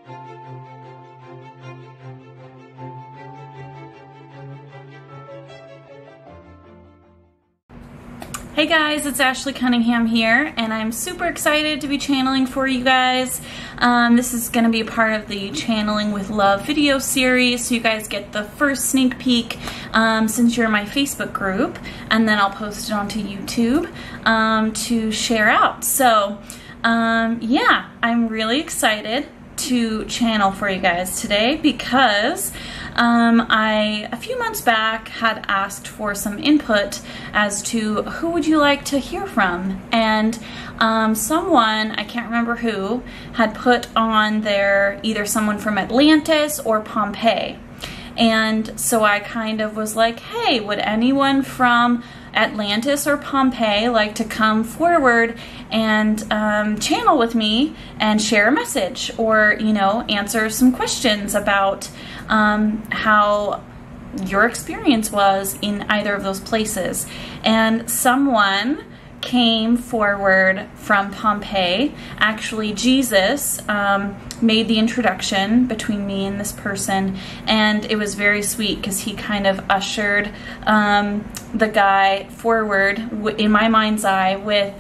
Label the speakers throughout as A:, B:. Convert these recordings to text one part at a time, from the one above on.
A: Hey guys, it's Ashley Cunningham here, and I'm super excited to be channeling for you guys. This is going to be a part of the Channeling with Love video series, so you guys get the first sneak peek since you're in my Facebook group, and then I'll post it onto YouTube to share out. So yeah, I'm really excited to channel for you guys today because I, a few months back, had asked for some input as to who would you like to hear from, and someone, I can't remember who, had put on there either someone from Atlantis or Pompeii. And so I kind of was like, hey, would anyone from Atlantis or Pompeii like to come forward and channel with me and share a message, or, you know, answer some questions about how your experience was in either of those places. And someone came forward from Pompeii. Actually, Jesus made the introduction between me and this person, and it was very sweet because he kind of ushered the guy forward in my mind's eye with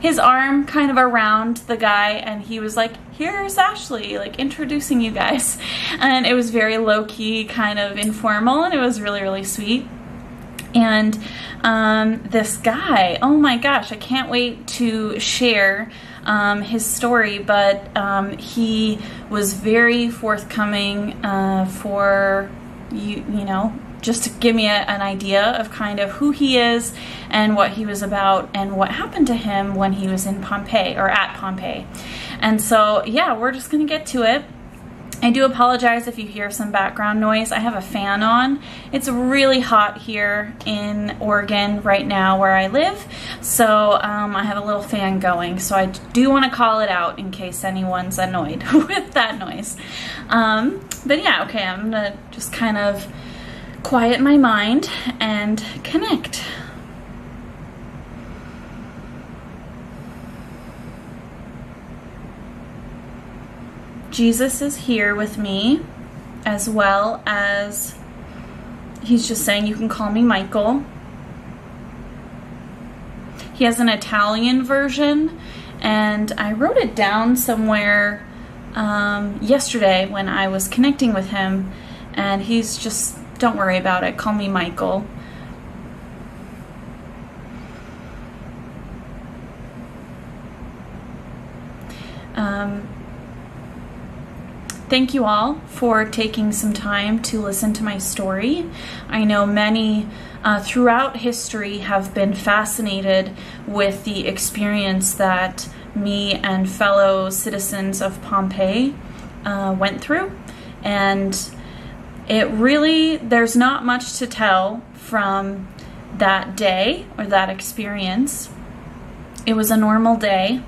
A: his arm kind of around the guy, and he was like, here's Ashley, like introducing you guys. And it was very low-key, kind of informal, and it was really, really sweet. And this guy, oh my gosh, I can't wait to share his story, but he was very forthcoming for you know, just to give me an idea of kind of who he is and what he was about and what happened to him when he was in Pompeii, or at Pompeii. And so yeah, we're just gonna get to it. I do apologize if you hear some background noise. I have a fan on. It's really hot here in Oregon right now where I live, so I have a little fan going. So I do want to call it out in case anyone's annoyed with that noise. But yeah, okay, I'm gonna just kind of quiet my mind and connect. Jesus is here with me, as well as he's just saying you can call me Michael. He has an Italian version, and I wrote it down somewhere yesterday when I was connecting with him, and he's just, don't worry about it, call me Michael. Thank you all for taking some time to listen to my story. I know many throughout history have been fascinated with the experience that me and fellow citizens of Pompeii went through. And it really, there's not much to tell from that day or that experience. It was a normal day.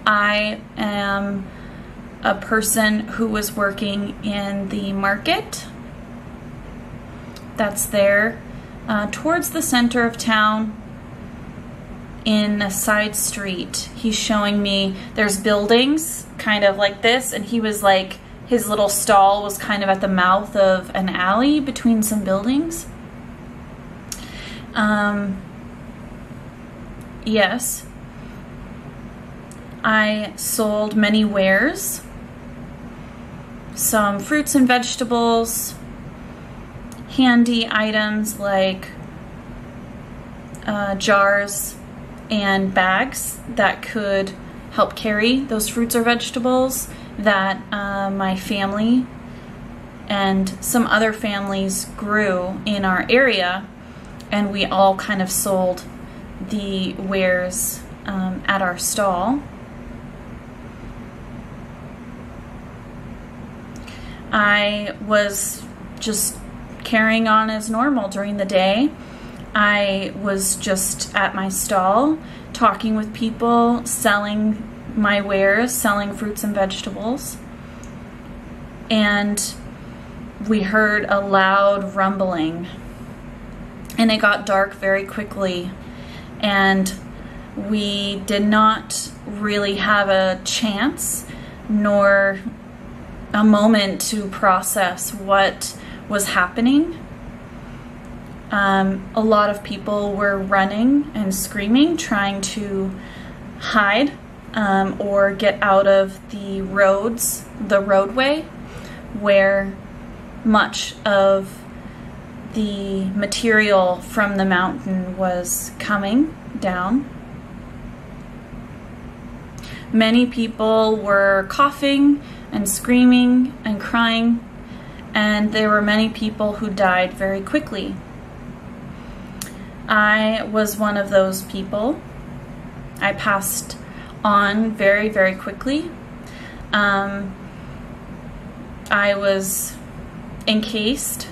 A: I am a person who was working in the market that's there towards the center of town in a side street. He's showing me there's buildings kind of like this, and he was like, his little stall was kind of at the mouth of an alley between some buildings. Yes, I sold many wares. Some fruits and vegetables, handy items like jars and bags that could help carry those fruits or vegetables that my family and some other families grew in our area, and we all kind of sold the wares at our stall. I was just carrying on as normal during the day. I was just at my stall talking with people, selling my wares, selling fruits and vegetables. And we heard a loud rumbling, and it got dark very quickly, and we did not really have a chance, nor a moment to process what was happening. A lot of people were running and screaming, trying to hide or get out of the roadway where much of the material from the mountain was coming down. Many people were coughing and screaming and crying, and there were many people who died very quickly. I was one of those people. I passed on very, very quickly. I was encased,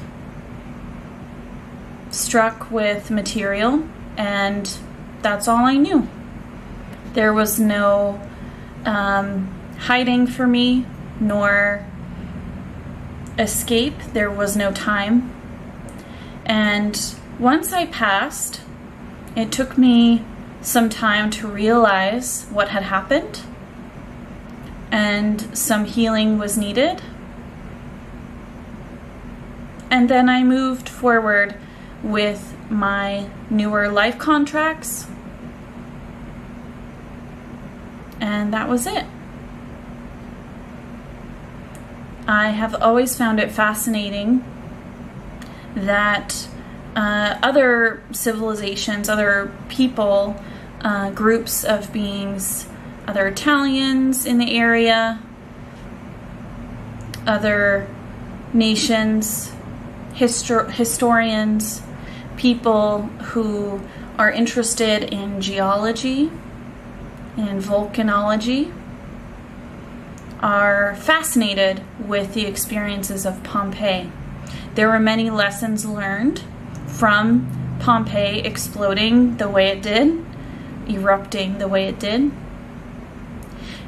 A: struck with material, and that's all I knew. There was no hiding for me, nor escape. There was no time. And once I passed, it took me some time to realize what had happened, and some healing was needed. And then I moved forward with my newer life contracts, and that was it. I have always found it fascinating that other civilizations, other people, groups of beings, other Italians in the area, other nations, historians, people who are interested in geology and volcanology, are fascinated with the experiences of Pompeii. There were many lessons learned from Pompeii exploding the way it did, erupting the way it did,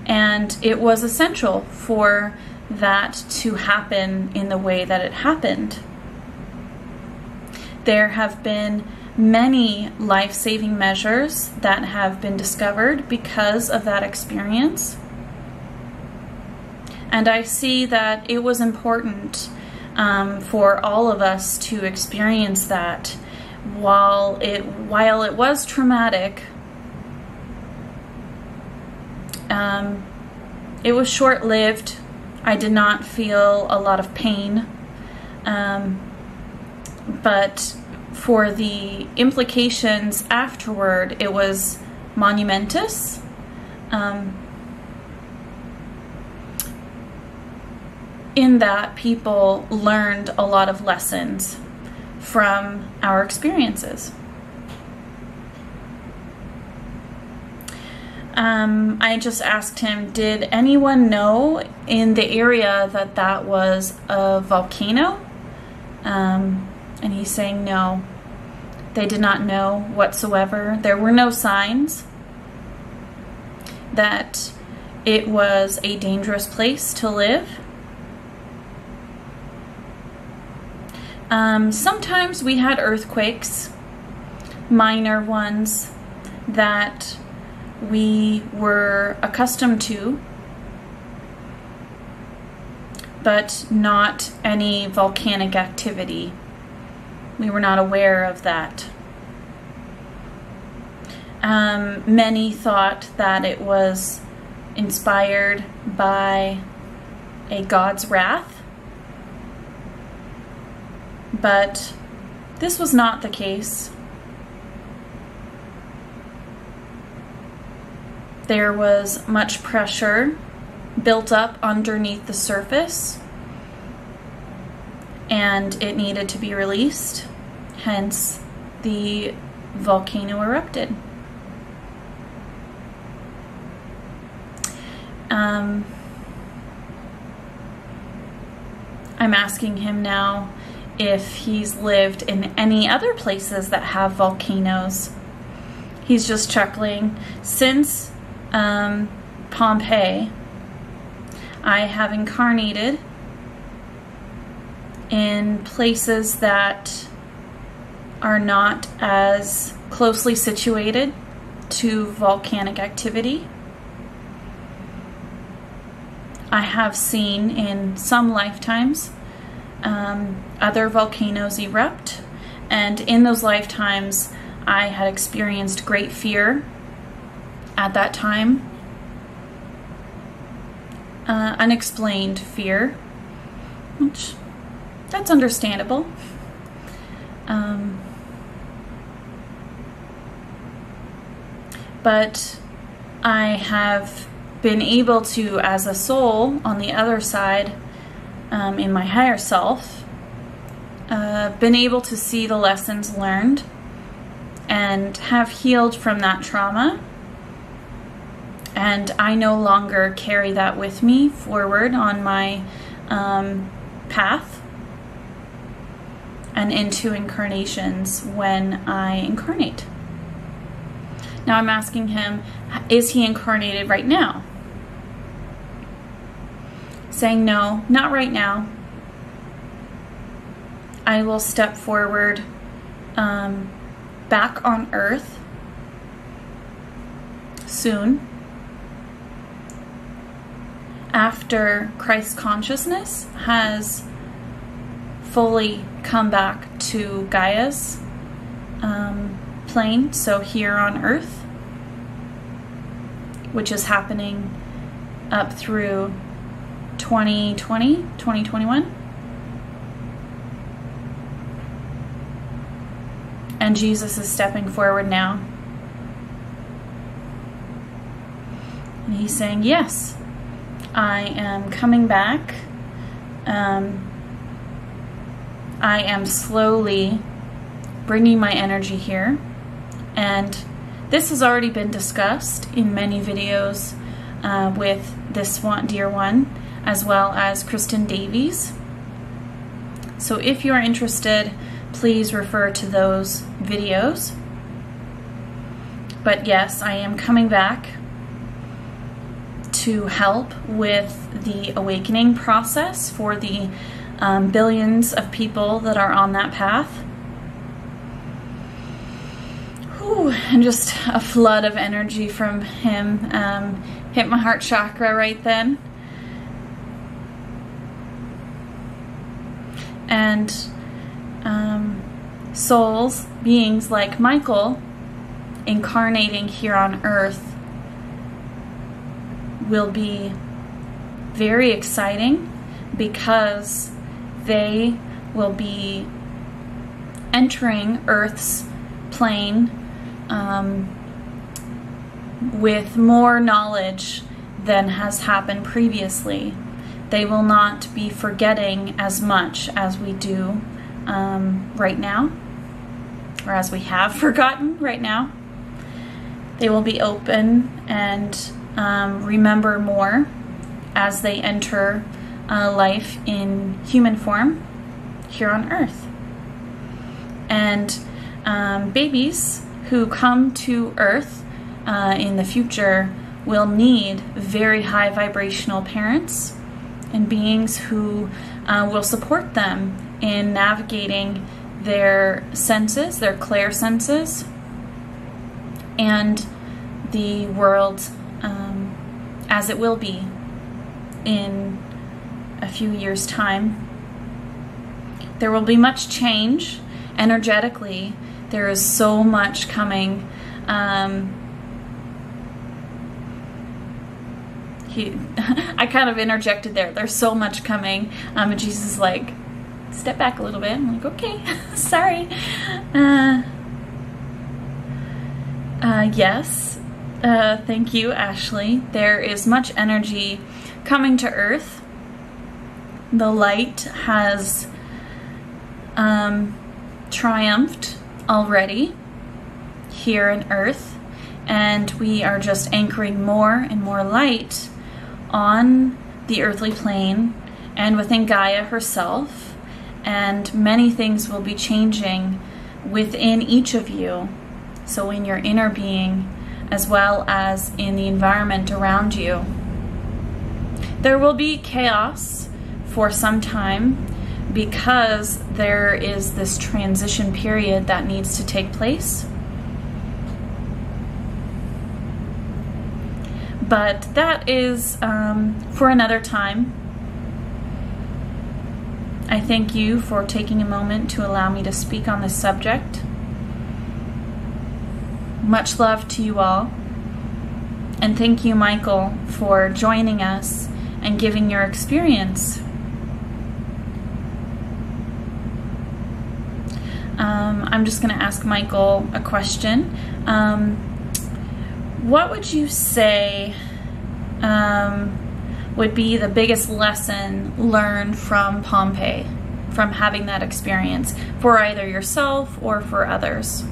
A: and it was essential for that to happen in the way that it happened. There have been many life-saving measures that have been discovered because of that experience. And I see that it was important for all of us to experience that. While it was traumatic, it was short-lived. I did not feel a lot of pain, but for the implications afterward, it was monumentous. In that people learned a lot of lessons from our experiences. I just asked him, did anyone know in the area that that was a volcano? And he's saying no, they did not know whatsoever. There were no signs that it was a dangerous place to live. Sometimes we had earthquakes, minor ones that we were accustomed to, but not any volcanic activity. We were not aware of that. Many thought that it was inspired by a god's wrath, but this was not the case. There was much pressure built up underneath the surface, and it needed to be released, hence the volcano erupted. I'm asking him now if he's lived in any other places that have volcanoes. He's just chuckling. Since Pompeii, I have incarnated in places that are not as closely situated to volcanic activity. I have seen in some lifetimes other volcanoes erupt, and in those lifetimes I had experienced great fear at that time, unexplained fear, which that's understandable. But I have been able to, as a soul on the other side, in my higher self, been able to see the lessons learned and have healed from that trauma. And I no longer carry that with me forward on my path and into incarnations when I incarnate. Now I'm asking him, is he incarnated right now? Saying no, not right now. I will step forward back on Earth soon, after Christ consciousness has fully come back to Gaia's plane, so here on Earth, which is happening up through 2020, 2021. And Jesus is stepping forward now. And he's saying, yes, I am coming back. I am slowly bringing my energy here. And this has already been discussed in many videos with this one, dear one, as well as Kristin Davies. So if you are interested, please refer to those videos. But yes, I am coming back to help with the awakening process for the billions of people that are on that path. Whew, and just a flood of energy from him hit my heart chakra right then. And souls, beings like Michael, incarnating here on Earth will be very exciting because they will be entering Earth's plane with more knowledge than has happened previously. They will not be forgetting as much as we do right now, or as we have forgotten right now. They will be open and remember more as they enter life in human form here on Earth. And babies who come to Earth in the future will need very high vibrational parents and beings who will support them in navigating their senses, their clair senses, and the world as it will be in a few years' time. There will be much change energetically. There is so much coming. I kind of interjected there. There's so much coming. And Jesus is like, step back a little bit. I'm like, okay, sorry. Yes. Thank you, Ashley. There is much energy coming to Earth. The light has triumphed already here on Earth, and we are just anchoring more and more light on the earthly plane and within Gaia herself, and many things will be changing within each of you, so in your inner being as well as in the environment around you. There will be chaos for some time because there is this transition period that needs to take place. But that is for another time. I thank you for taking a moment to allow me to speak on this subject. Much love to you all. And thank you, Michael, for joining us and giving your experience. I'm just going to ask Michael a question. What would you say would be the biggest lesson learned from Pompeii, from having that experience, for either yourself or for others?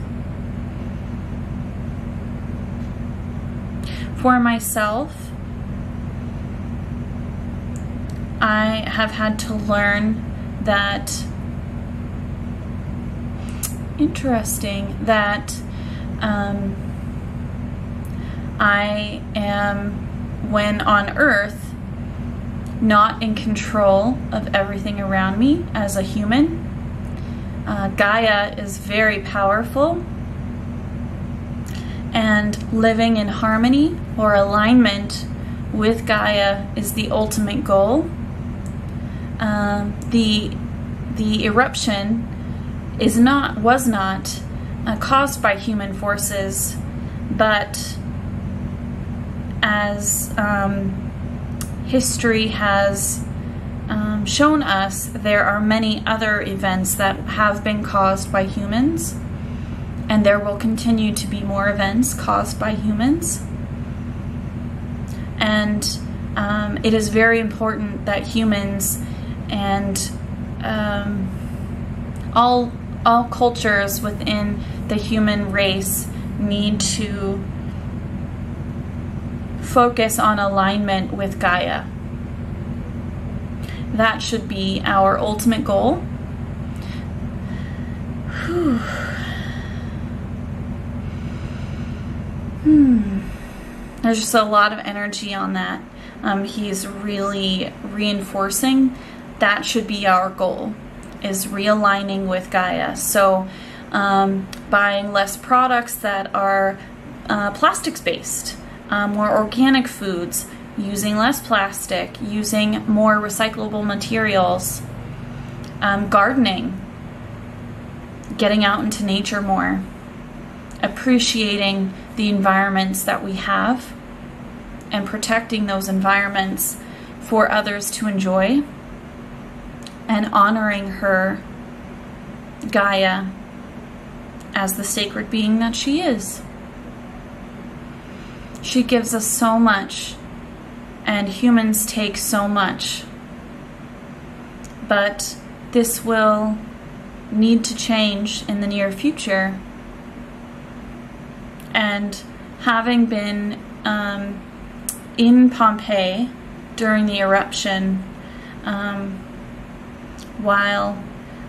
A: For myself, I have had to learn that, I am, when on Earth, not in control of everything around me as a human. Gaia is very powerful, and living in harmony or alignment with Gaia is the ultimate goal. The eruption was not caused by human forces, but as history has shown us, there are many other events that have been caused by humans, and there will continue to be more events caused by humans. And it is very important that humans and all cultures within the human race need to focus on alignment with Gaia. That should be our ultimate goal. Whew. There's just a lot of energy on that. He's really reinforcing that should be our goal, is realigning with Gaia. So buying less products that are plastics based, more organic foods, using less plastic, using more recyclable materials, gardening, getting out into nature more, appreciating the environments that we have and protecting those environments for others to enjoy, and honoring her, Gaia, as the sacred being that she is. She gives us so much, and humans take so much. But this will need to change in the near future. And having been in Pompeii during the eruption, while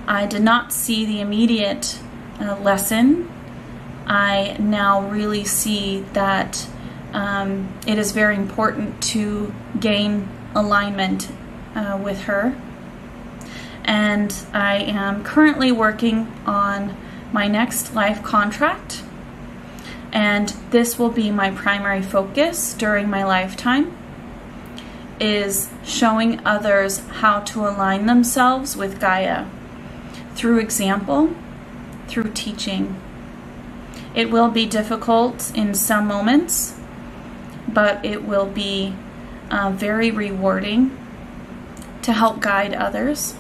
A: I did not see the immediate lesson, I now really see that it is very important to gain alignment with her. And I am currently working on my next life contract, and this will be my primary focus during my lifetime, is showing others how to align themselves with Gaia through example, through teaching. It will be difficult in some moments, but it will be very rewarding to help guide others.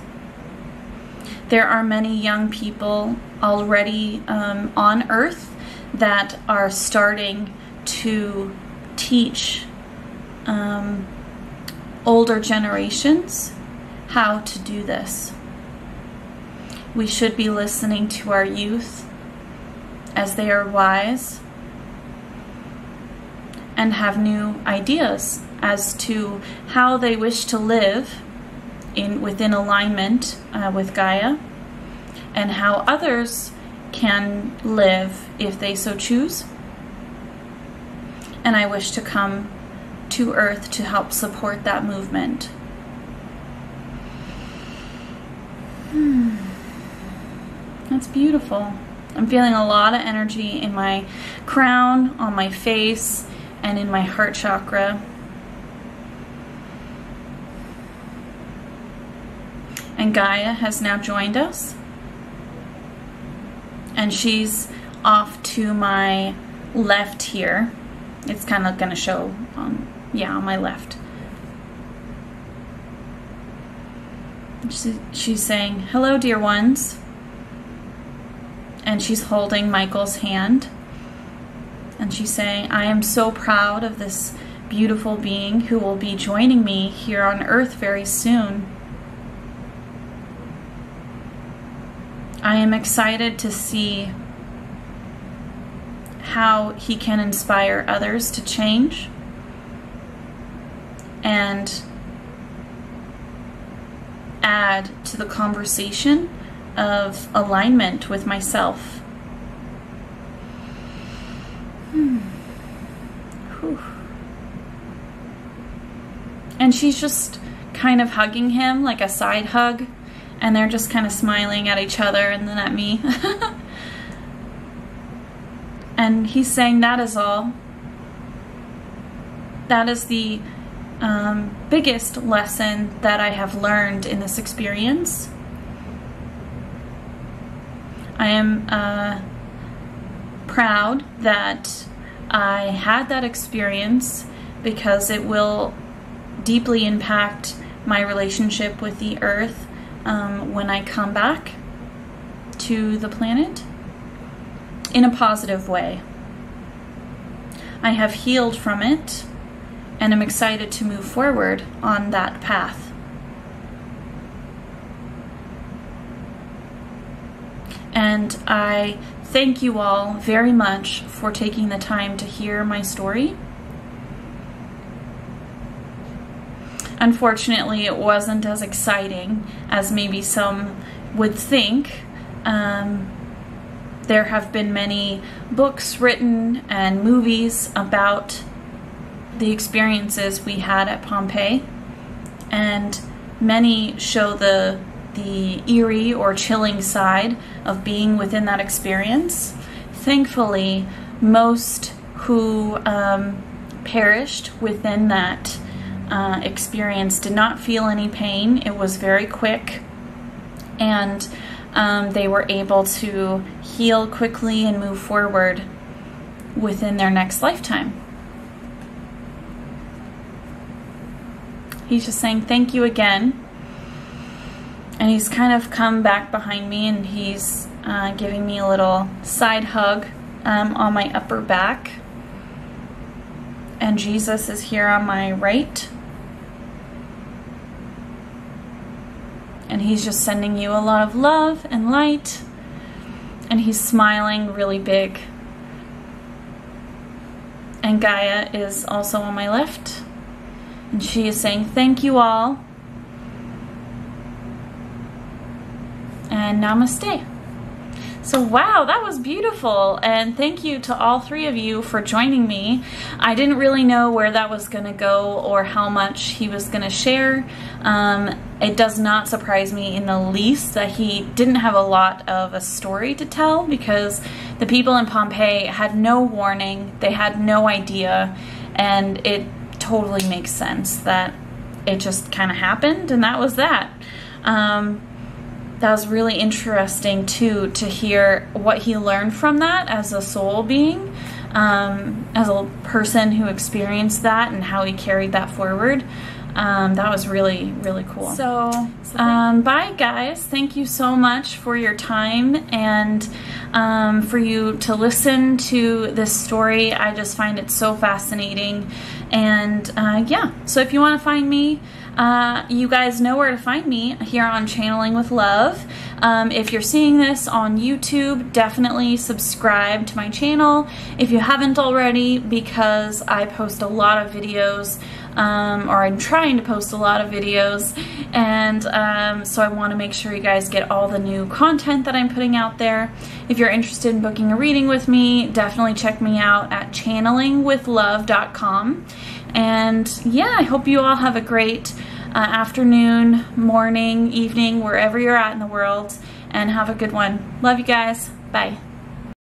A: There are many young people already on Earth that are starting to teach older generations how to do this. We should be listening to our youth as they are wise and have new ideas as to how they wish to live within alignment with Gaia, and how others can live if they so choose. And I wish to come to Earth to help support that movement. That's beautiful. I'm feeling a lot of energy in my crown, on my face, and in my heart chakra. And Gaia has now joined us. And she's off to my left here. It's kind of going to show on my left. She's saying, "Hello, dear ones." And she's holding Michael's hand. And she's saying, "I am so proud of this beautiful being who will be joining me here on Earth very soon. I am excited to see how he can inspire others to change and add to the conversation of alignment with myself." And she's just kind of hugging him, like a side hug, and they're just kind of smiling at each other and then at me. And he's saying, "That is all. That is the biggest lesson that I have learned in this experience. I am proud that I had that experience because it will deeply impact my relationship with the Earth when I come back to the planet in a positive way. I have healed from it and I'm excited to move forward on that path." And I thank you all very much for taking the time to hear my story. Unfortunately, it wasn't as exciting as maybe some would think. There have been many books written and movies about the experiences we had at Pompeii, and many show the eerie or chilling side of being within that experience. Thankfully, most who perished within that experience did not feel any pain. It was very quick, and they were able to heal quickly and move forward within their next lifetime. He's just saying thank you again, and he's kind of come back behind me and he's giving me a little side hug on my upper back. And Jesus is here on my right. And he's just sending you a lot of love and light. And he's smiling really big. And Gaia is also on my left. And she is saying thank you all. And namaste. So wow, that was beautiful, and thank you to all three of you for joining me. I didn't really know where that was going to go or how much he was going to share. It does not surprise me in the least that he didn't have a lot of a story to tell, because the people in Pompeii had no warning, they had no idea, and it totally makes sense that it just kind of happened, and that was that. That was really interesting too, to hear what he learned from that as a soul being, as a person who experienced that, and how he carried that forward. That was really, really cool. So bye guys. Thank you so much for your time and for you to listen to this story. I just find it so fascinating. And yeah, so if you want to find me, you guys know where to find me here on Channeling with Love. If you're seeing this on YouTube, definitely subscribe to my channel if you haven't already, because I post a lot of videos, or I'm trying to post a lot of videos, and so I want to make sure you guys get all the new content that I'm putting out there. If you're interested in booking a reading with me, definitely check me out at channelingwithlove.com. And yeah, I hope you all have a great afternoon, morning, evening, wherever you're at in the world, and have a good one. Love you guys. Bye.